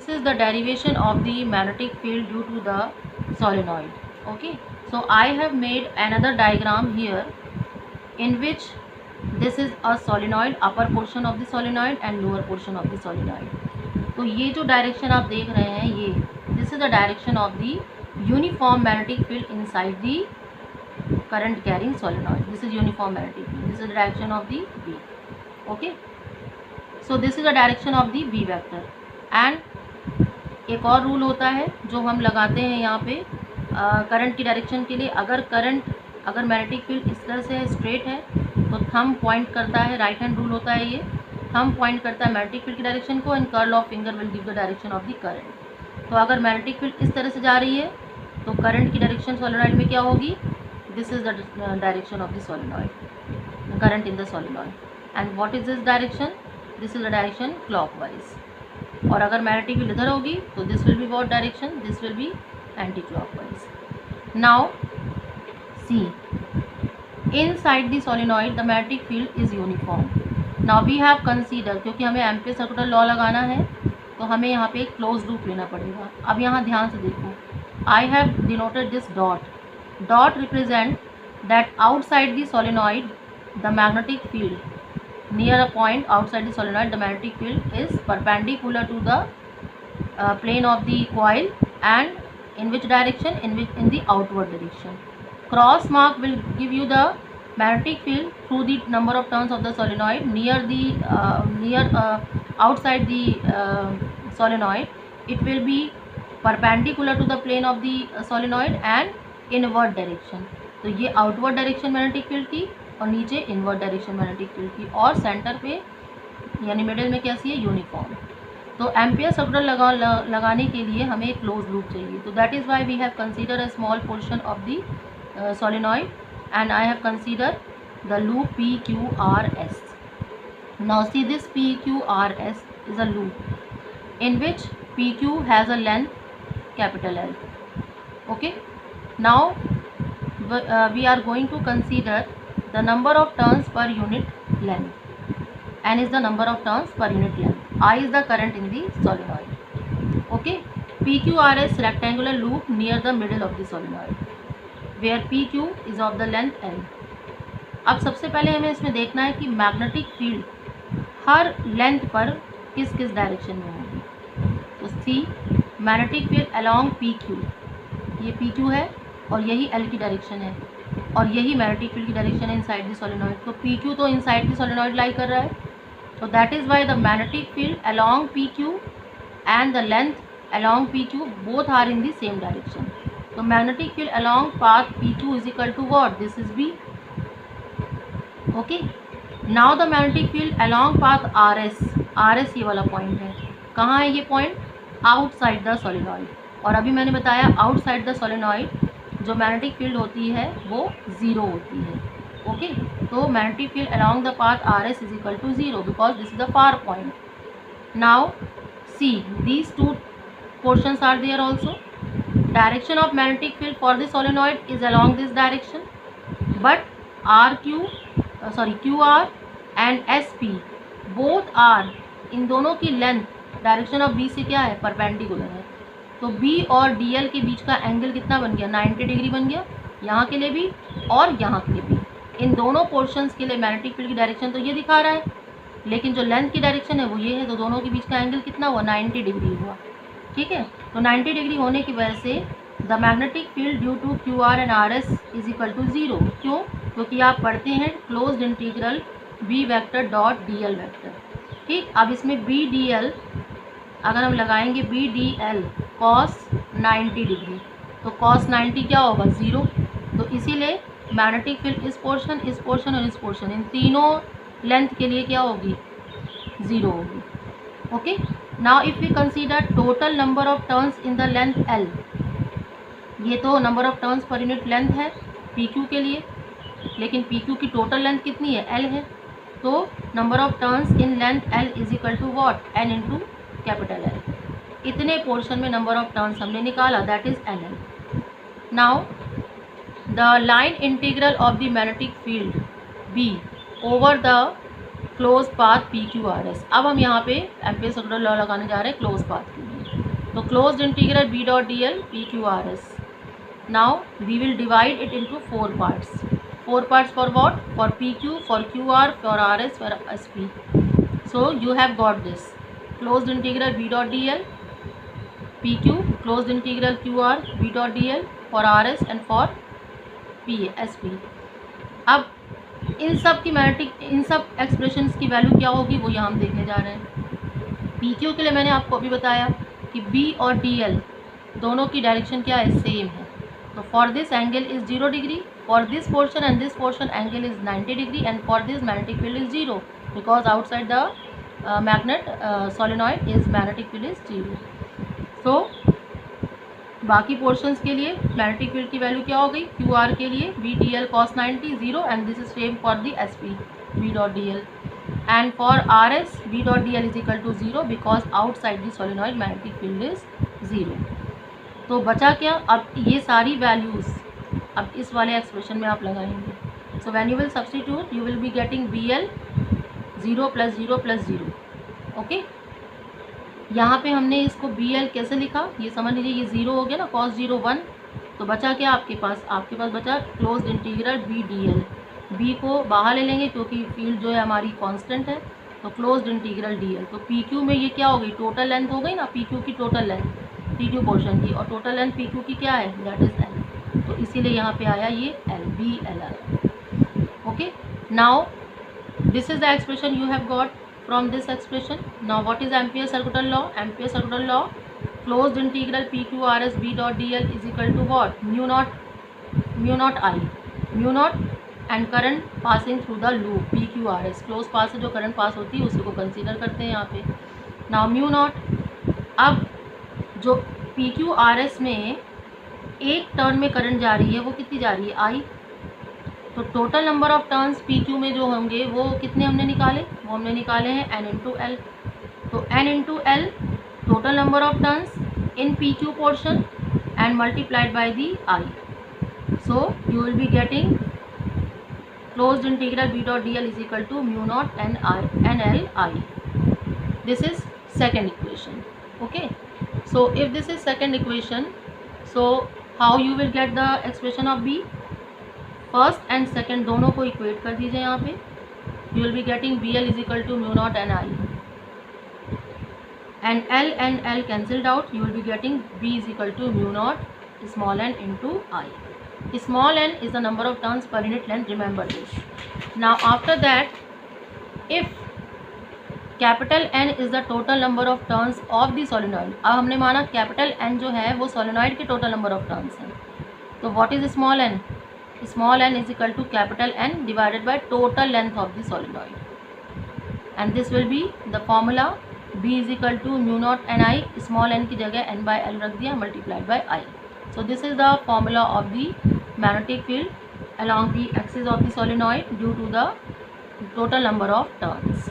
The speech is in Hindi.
this is the derivation of the magnetic field due to the solenoid. Okay, so I have made another diagram here in which this is a solenoid, upper portion of the solenoid and lower portion of the solenoid. तो ये जो डायरेक्शन आप देख रहे हैं, ये this is the direction of the uniform magnetic field inside the current carrying solenoid. This is uniform magnetic field. This is the direction of the B. Okay, so this is the direction of the B vector. And एक और रूल होता है जो हम लगाते हैं यहाँ पे करंट की डायरेक्शन के लिए. अगर मैग्नेटिक फील्ड इस तरह से स्ट्रेट है तो थंब पॉइंट करता है, राइट हैंड रूल होता है ये, थंब पॉइंट करता है मैग्नेटिक फील्ड की डायरेक्शन को and curl of finger will give the direction of the current. तो अगर मैग्नेटिक फील्ड इस तरह से जा रही है तो करंट की डायरेक्शन सोलेनॉइड में क्या होगी? This is the direction of the solenoid, current in the solenoid. And what is this direction? This is the direction clockwise. और अगर मैग्नेटिक फील्ड इधर होगी तो this will be what direction? This will be anti-clockwise. Now see, inside the solenoid the magnetic field is uniform. Now we have considered, क्योंकि हमें एम्पियर सर्कुलर लॉ लगाना है तो हमें यहाँ पे एक क्लोज लूप लेना पड़ेगा. अब यहाँ ध्यान से देखो, I have denoted this dot. Dot represent that outside the solenoid the magnetic field, near a point outside the solenoid the magnetic field is perpendicular to the plane of the coil, and in which direction? In the outward direction. Cross mark will give you the magnetic field through the number of turns of the solenoid near outside the solenoid. It will be perpendicular to the plane of the solenoid and inward direction. तो ये आउटवर्ड डायरेक्शन मैग्नेटिक फील्ड की और नीचे इनवर्ड डायरेक्शन मैग्नेटिक फील्ड की, और सेंटर पे यानी मिडिल में कैसी है? यूनिफॉर्म. तो एम्पियर सर्कुलर लगाने के लिए हमें एक क्लोज लूप चाहिए. तो that is why we have consider a small portion of the solenoid and I have consider the loop PQRS. Now see this PQRS is a loop in which PQ has a length capital L. Okay. Now we are going to consider the number of turns per unit length. N is the number of turns per unit length. I is the current in the solenoid. Okay. PQRS rectangular loop near the middle of the solenoid where PQ is of the length L. अब सबसे पहले हमें इसमें देखना है कि मैग्नेटिक फील्ड हर लेंथ पर किस किस डायरेक्शन में होगी. तो सी, मैग्नेटिक फील्ड अलोंग PQ, ये PQ है और यही L की डायरेक्शन है और यही मैग्नेटिक फील्ड की डायरेक्शन है इनसाइड द सोलेनॉइड. तो PQ तो इनसाइड द सोलेनॉइड लाई कर रहा है. तो that is why the magnetic field along PQ and the length along PQ both are in the same direction. तो magnetic field along path PQ is equal to what? This is B. Okay. Now the magnetic field along path RS ये वाला पॉइंट है. कहाँ है ये पॉइंट? Outside the solenoid. और अभी मैंने बताया आउटसाइड द सोलेनॉइड जो मैग्नेटिक फील्ड होती है वो ज़ीरो होती है. ओके. तो magnetic field along the path RS is equal to zero because this is the far point. Now see, these two portions are there also. Direction of magnetic field for the solenoid is along this direction, but QR and SP both are, इन दोनों की लेंथ डायरेक्शन ऑफ B से क्या है? परपेंडिकुलर है. तो B और DL के बीच का एंगल कितना बन गया? 90 डिग्री बन गया. यहाँ के लिए भी और यहाँ के लिए भी. इन दोनों पोर्शंस के लिए मैग्नेटिक फील्ड की डायरेक्शन तो ये दिखा रहा है, लेकिन जो लेंथ की डायरेक्शन है वो ये है. तो दोनों के बीच का एंगल कितना हुआ? 90 डिग्री हुआ. ठीक है. तो 90 डिग्री होने की वजह से the magnetic field due to QR and RS is equal to zero. क्यों? क्योंकि आप पढ़ते हैं closed integral B vector dot DL vector. ठीक. अब इसमें BDL अगर हम लगाएंगे BDL cos 90 डिग्री, तो cos 90 क्या होगा? ज़ीरो. तो इसीलिए मैग्नेटिक फील्ड इस पोर्शन और इस पोर्शन इन तीनों लेंथ के लिए क्या होगी? ज़ीरो होगी. Okay. Now if we consider total number of turns in the length L, ये तो number of turns per unit length है PQ के लिए, लेकिन PQ की टोटल लेंथ कितनी है? L है. तो number of turns in length L is equal to what? N into capital L. इतने पोर्शन में नंबर ऑफ टर्न्स हमने निकाला, that is NL. Now the line integral of the magnetic field B over the close path PQRS. अब हम यहाँ पे एम्पियर सर्कुलर लॉ लगाने जा रहे हैं क्लोज पाथ के लिए. तो closed integral B dot dl PQRS. Now we will divide it into 4 parts. 4 parts for what? For PQ, for QR, for RS, for SP. So you have got this closed integral B dot dl PQ, closed integral QR B dot dl for RS and for SP. अब इन सब की मैग्नेटिक, इन सब एक्सप्रेशंस की वैल्यू क्या होगी वो यहाँ हम देखने जा रहे हैं। PQ के लिए मैंने आपको अभी बताया कि B और DL दोनों की डायरेक्शन क्या है, सेम है। तो for this angle is 0 degree, for this portion and this portion angle is 90 degree, and for this magnetic field is 0 because outside the magnet solenoid is magnetic field is 0. सो बाकी पोर्शंस के लिए मैग्नेटिक फील्ड की वैल्यू क्या हो गई, क्यू आर के लिए B D L cos 90 0, and this is same for the S P B dot D L, and for R S B dot D L is equal to 0 because outside the solenoid magnetic field is 0. तो बचा क्या, अब ये सारी वैल्यूज़ अब इस वाले एक्सप्रेशन में आप लगाएंगे. So when you will substitute you will be getting B L 0 + 0 + 0. Okay, यहाँ पे हमने इसको बी एल कैसे लिखा, ये समझ लीजिए, ये 0 हो गया ना, cos 0 1. तो बचा क्या आपके पास बचा closed integral B D L. B को बाहर ले लेंगे क्योंकि फील्ड जो है हमारी कांस्टेंट है. तो क्लोज्ड इंटीग्रल डी एल. तो पी क्यू में ये क्या हो गई, टोटल लेंथ हो गई ना, पी क्यू की total length P Q portion की, और टोटल लेंथ पी क्यू की क्या है, दैट इज एल. तो इसीलिए यहाँ पे आया ये L, B L R. Okay, now this is the expression you have got from this expression. Now what is Ampere circular law? Ampere circular law, closed integral PQRS B dot dl is equal to what, mu naught I, mu naught and current passing through the loop PQRS. Close pass से जो करंट पास होती है उसी को कंसीडर करते हैं यहाँ पे. नाउ म्यू नॉट, अब जो PQRS में एक टर्न में करंट जा रही है वो कितनी जा रही है, I. तो total number of turns PQ में जो होंगे वो कितने हमने निकाले, वो हमने निकाले हैं n इंटू एल. तो n into L total number of turns in PQ portion and multiplied by the I. So you will be getting closed integral B dot DL is equal to mu naught n L I. This is second equation. Okay, so if this is second equation, so how you will get the expression of B. First and second दोनों को इक्वेट कर दीजिए यहाँ पे. You will be getting B L is equal to mu naught N I, and L cancelled out. You will be getting B is equal to mu naught small N into I. Small N is the number of turns per unit length, remember this. Now after that, if capital N is the total number of turns of the solenoid. अब हमने माना कैपिटल एन जो है वो सोलेनॉइड के टोटल नंबर ऑफ टर्न्स हैं. तो what is small N, small n is equal to capital N divided by total length of the solenoid, and this will be the formula. B is equal to mu naught Ni, small n की जगह n by L रख दिया, multiplied by I. So this is the formula of the magnetic field along the axis of the solenoid due to the total number of turns.